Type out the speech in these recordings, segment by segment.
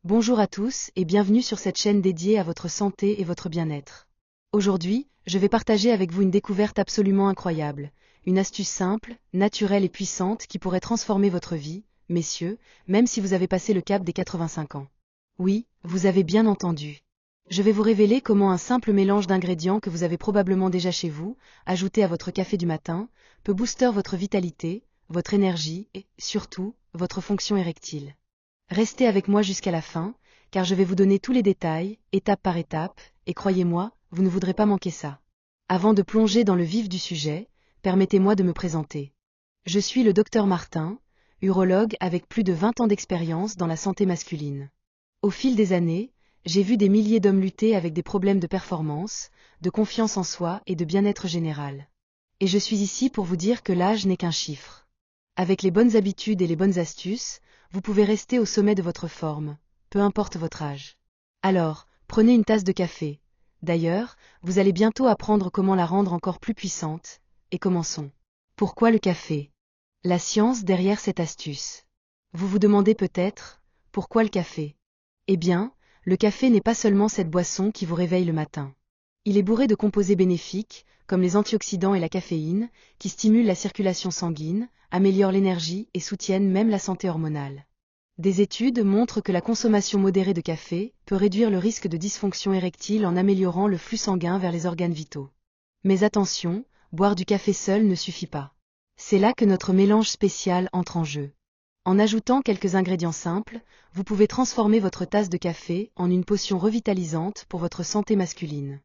Bonjour à tous et bienvenue sur cette chaîne dédiée à votre santé et votre bien-être. Aujourd'hui, je vais partager avec vous une découverte absolument incroyable, une astuce simple, naturelle et puissante qui pourrait transformer votre vie, messieurs, même si vous avez passé le cap des 85 ans. Oui, vous avez bien entendu. Je vais vous révéler comment un simple mélange d'ingrédients que vous avez probablement déjà chez vous, ajouté à votre café du matin, peut booster votre vitalité, votre énergie et, surtout, votre fonction érectile. Restez avec moi jusqu'à la fin, car je vais vous donner tous les détails, étape par étape, et croyez-moi, vous ne voudrez pas manquer ça. Avant de plonger dans le vif du sujet, permettez-moi de me présenter. Je suis le docteur Martin, urologue avec plus de 20 ans d'expérience dans la santé masculine. Au fil des années, j'ai vu des milliers d'hommes lutter avec des problèmes de performance, de confiance en soi et de bien-être général. Et je suis ici pour vous dire que l'âge n'est qu'un chiffre. Avec les bonnes habitudes et les bonnes astuces, vous pouvez rester au sommet de votre forme, peu importe votre âge. Alors, prenez une tasse de café. D'ailleurs, vous allez bientôt apprendre comment la rendre encore plus puissante. Et commençons. Pourquoi le café? La science derrière cette astuce. Vous vous demandez peut-être, pourquoi le café? Eh bien, le café n'est pas seulement cette boisson qui vous réveille le matin. Il est bourré de composés bénéfiques, comme les antioxydants et la caféine, qui stimulent la circulation sanguine, améliorent l'énergie et soutiennent même la santé hormonale. Des études montrent que la consommation modérée de café peut réduire le risque de dysfonction érectile en améliorant le flux sanguin vers les organes vitaux. Mais attention, boire du café seul ne suffit pas. C'est là que notre mélange spécial entre en jeu. En ajoutant quelques ingrédients simples, vous pouvez transformer votre tasse de café en une potion revitalisante pour votre santé masculine.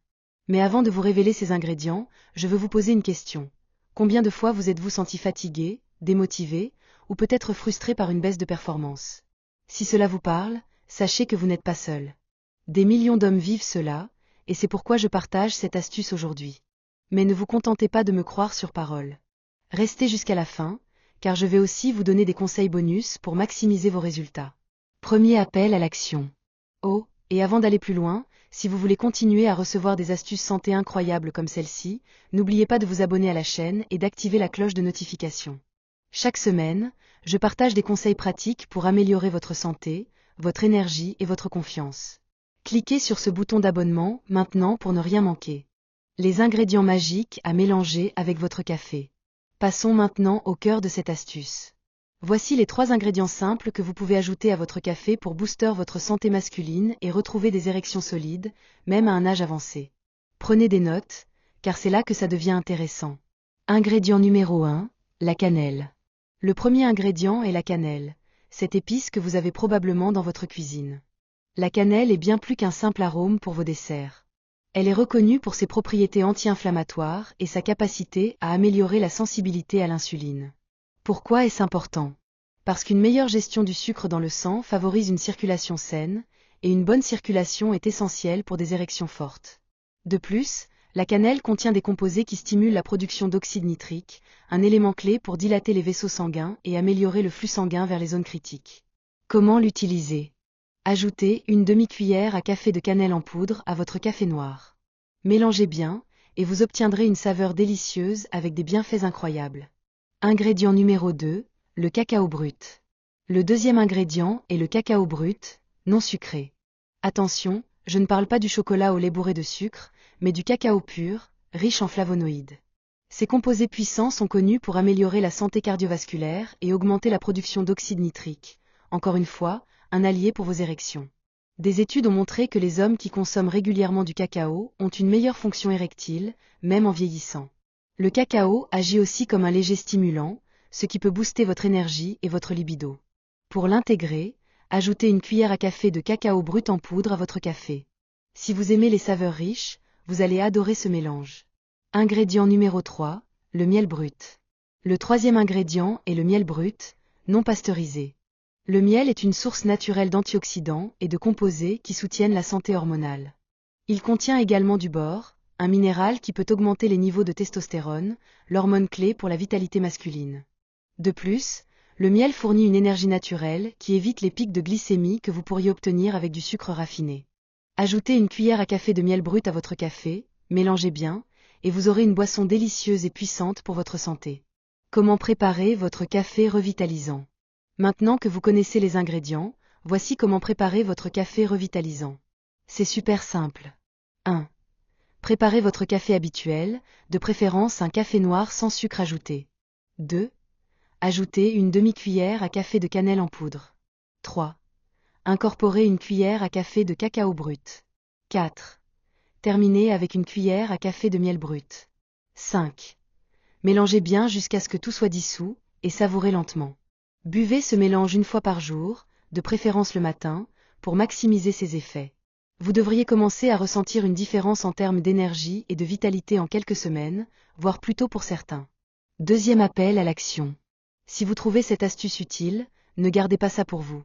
Mais avant de vous révéler ces ingrédients, je veux vous poser une question. Combien de fois vous êtes-vous senti fatigué, démotivé, ou peut-être frustré par une baisse de performance? Si cela vous parle, sachez que vous n'êtes pas seul. Des millions d'hommes vivent cela, et c'est pourquoi je partage cette astuce aujourd'hui. Mais ne vous contentez pas de me croire sur parole. Restez jusqu'à la fin, car je vais aussi vous donner des conseils bonus pour maximiser vos résultats. Premier appel à l'action. Oh, et avant d'aller plus loin, si vous voulez continuer à recevoir des astuces santé incroyables comme celle-ci, n'oubliez pas de vous abonner à la chaîne et d'activer la cloche de notification. Chaque semaine, je partage des conseils pratiques pour améliorer votre santé, votre énergie et votre confiance. Cliquez sur ce bouton d'abonnement maintenant pour ne rien manquer. Les ingrédients magiques à mélanger avec votre café. Passons maintenant au cœur de cette astuce. Voici les 3 ingrédients simples que vous pouvez ajouter à votre café pour booster votre santé masculine et retrouver des érections solides, même à un âge avancé. Prenez des notes, car c'est là que ça devient intéressant. Ingrédient numéro 1, la cannelle. Le premier ingrédient est la cannelle, cette épice que vous avez probablement dans votre cuisine. La cannelle est bien plus qu'un simple arôme pour vos desserts. Elle est reconnue pour ses propriétés anti-inflammatoires et sa capacité à améliorer la sensibilité à l'insuline. Pourquoi est-ce important? Parce qu'une meilleure gestion du sucre dans le sang favorise une circulation saine, et une bonne circulation est essentielle pour des érections fortes. De plus, la cannelle contient des composés qui stimulent la production d'oxyde nitrique, un élément clé pour dilater les vaisseaux sanguins et améliorer le flux sanguin vers les zones critiques. Comment l'utiliser? Ajoutez une demi-cuillère à café de cannelle en poudre à votre café noir. Mélangez bien, et vous obtiendrez une saveur délicieuse avec des bienfaits incroyables. Ingrédient numéro 2, le cacao brut. Le deuxième ingrédient est le cacao brut, non sucré. Attention, je ne parle pas du chocolat au lait bourré de sucre, mais du cacao pur, riche en flavonoïdes. Ces composés puissants sont connus pour améliorer la santé cardiovasculaire et augmenter la production d'oxyde nitrique. Encore une fois, un allié pour vos érections. Des études ont montré que les hommes qui consomment régulièrement du cacao ont une meilleure fonction érectile, même en vieillissant. Le cacao agit aussi comme un léger stimulant, ce qui peut booster votre énergie et votre libido. Pour l'intégrer, ajoutez une cuillère à café de cacao brut en poudre à votre café. Si vous aimez les saveurs riches, vous allez adorer ce mélange. Ingrédient numéro 3, le miel brut. Le troisième ingrédient est le miel brut, non pasteurisé. Le miel est une source naturelle d'antioxydants et de composés qui soutiennent la santé hormonale. Il contient également du bore, un minéral qui peut augmenter les niveaux de testostérone, l'hormone clé pour la vitalité masculine. De plus, le miel fournit une énergie naturelle qui évite les pics de glycémie que vous pourriez obtenir avec du sucre raffiné. Ajoutez une cuillère à café de miel brut à votre café, mélangez bien, et vous aurez une boisson délicieuse et puissante pour votre santé. Comment préparer votre café revitalisant? Maintenant que vous connaissez les ingrédients, voici comment préparer votre café revitalisant. C'est super simple. 1. Préparez votre café habituel, de préférence un café noir sans sucre ajouté. 2. Ajoutez une demi-cuillère à café de cannelle en poudre. 3. Incorporez une cuillère à café de cacao brut. 4. Terminez avec une cuillère à café de miel brut. 5. Mélangez bien jusqu'à ce que tout soit dissous, et savourez lentement. Buvez ce mélange une fois par jour, de préférence le matin, pour maximiser ses effets. Vous devriez commencer à ressentir une différence en termes d'énergie et de vitalité en quelques semaines, voire plus tôt pour certains. Deuxième appel à l'action. Si vous trouvez cette astuce utile, ne gardez pas ça pour vous.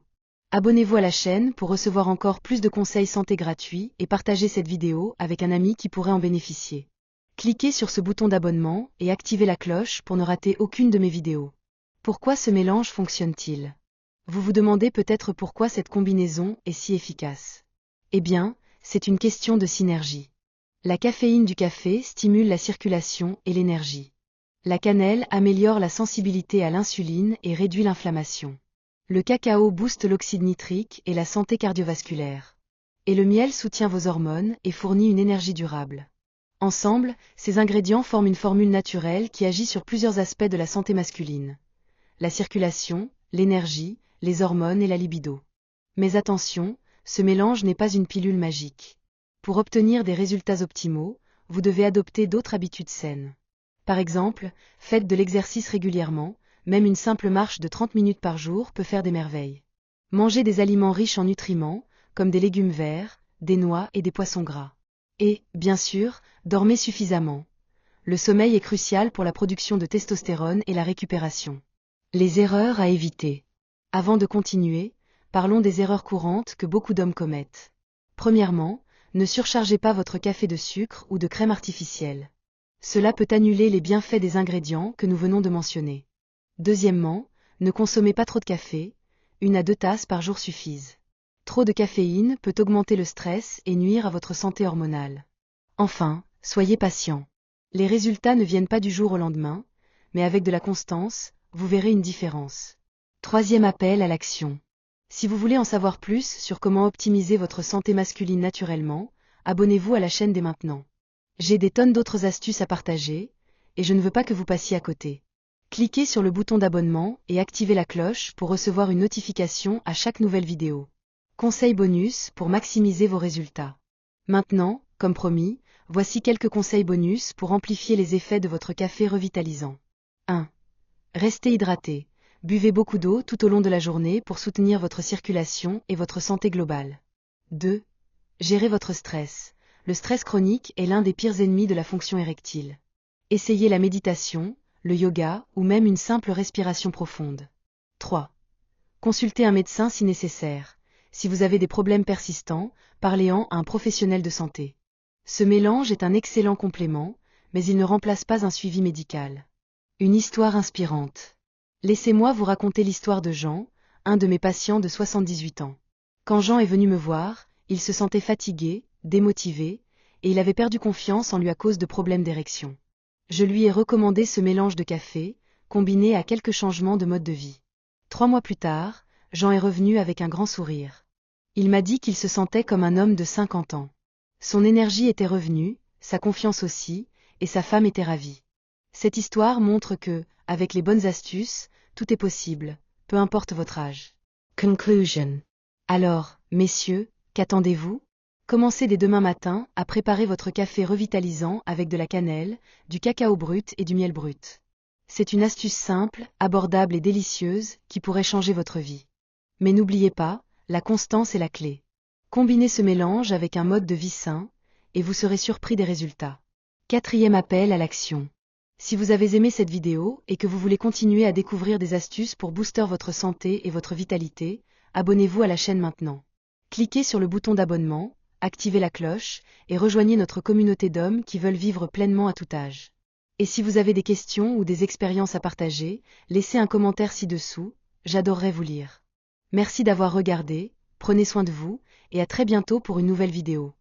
Abonnez-vous à la chaîne pour recevoir encore plus de conseils santé gratuits et partagez cette vidéo avec un ami qui pourrait en bénéficier. Cliquez sur ce bouton d'abonnement et activez la cloche pour ne rater aucune de mes vidéos. Pourquoi ce mélange fonctionne-t-il? Vous vous demandez peut-être pourquoi cette combinaison est si efficace. Eh bien, c'est une question de synergie. La caféine du café stimule la circulation et l'énergie. La cannelle améliore la sensibilité à l'insuline et réduit l'inflammation. Le cacao booste l'oxyde nitrique et la santé cardiovasculaire. Et le miel soutient vos hormones et fournit une énergie durable. Ensemble, ces ingrédients forment une formule naturelle qui agit sur plusieurs aspects de la santé masculine. La circulation, l'énergie, les hormones et la libido. Mais attention, ce mélange n'est pas une pilule magique. Pour obtenir des résultats optimaux, vous devez adopter d'autres habitudes saines. Par exemple, faites de l'exercice régulièrement, même une simple marche de 30 minutes par jour peut faire des merveilles. Mangez des aliments riches en nutriments, comme des légumes verts, des noix et des poissons gras. Et, bien sûr, dormez suffisamment. Le sommeil est crucial pour la production de testostérone et la récupération. Les erreurs à éviter. Avant de continuer, parlons des erreurs courantes que beaucoup d'hommes commettent. Premièrement, ne surchargez pas votre café de sucre ou de crème artificielle. Cela peut annuler les bienfaits des ingrédients que nous venons de mentionner. Deuxièmement, ne consommez pas trop de café, 1 à 2 tasses par jour suffisent. Trop de caféine peut augmenter le stress et nuire à votre santé hormonale. Enfin, soyez patient. Les résultats ne viennent pas du jour au lendemain, mais avec de la constance, vous verrez une différence. Troisième appel à l'action. Si vous voulez en savoir plus sur comment optimiser votre santé masculine naturellement, abonnez-vous à la chaîne dès maintenant. J'ai des tonnes d'autres astuces à partager, et je ne veux pas que vous passiez à côté. Cliquez sur le bouton d'abonnement et activez la cloche pour recevoir une notification à chaque nouvelle vidéo. Conseils bonus pour maximiser vos résultats. Maintenant, comme promis, voici quelques conseils bonus pour amplifier les effets de votre café revitalisant. 1. Restez hydraté. Buvez beaucoup d'eau tout au long de la journée pour soutenir votre circulation et votre santé globale. 2. Gérez votre stress. Le stress chronique est l'un des pires ennemis de la fonction érectile. Essayez la méditation, le yoga ou même une simple respiration profonde. 3. Consultez un médecin si nécessaire. Si vous avez des problèmes persistants, parlez-en à un professionnel de santé. Ce mélange est un excellent complément, mais il ne remplace pas un suivi médical. Une histoire inspirante. Laissez-moi vous raconter l'histoire de Jean, un de mes patients de 78 ans. Quand Jean est venu me voir, il se sentait fatigué, démotivé, et il avait perdu confiance en lui à cause de problèmes d'érection. Je lui ai recommandé ce mélange de café, combiné à quelques changements de mode de vie. 3 mois plus tard, Jean est revenu avec un grand sourire. Il m'a dit qu'il se sentait comme un homme de 50 ans. Son énergie était revenue, sa confiance aussi, et sa femme était ravie. Cette histoire montre que, avec les bonnes astuces, tout est possible, peu importe votre âge. Conclusion. Alors, messieurs, qu'attendez-vous? Commencez dès demain matin à préparer votre café revitalisant avec de la cannelle, du cacao brut et du miel brut. C'est une astuce simple, abordable et délicieuse qui pourrait changer votre vie. Mais n'oubliez pas, la constance est la clé. Combinez ce mélange avec un mode de vie sain, et vous serez surpris des résultats. Quatrième appel à l'action. Si vous avez aimé cette vidéo et que vous voulez continuer à découvrir des astuces pour booster votre santé et votre vitalité, abonnez-vous à la chaîne maintenant. Cliquez sur le bouton d'abonnement, activez la cloche et rejoignez notre communauté d'hommes qui veulent vivre pleinement à tout âge. Et si vous avez des questions ou des expériences à partager, laissez un commentaire ci-dessous, j'adorerais vous lire. Merci d'avoir regardé, prenez soin de vous, et à très bientôt pour une nouvelle vidéo.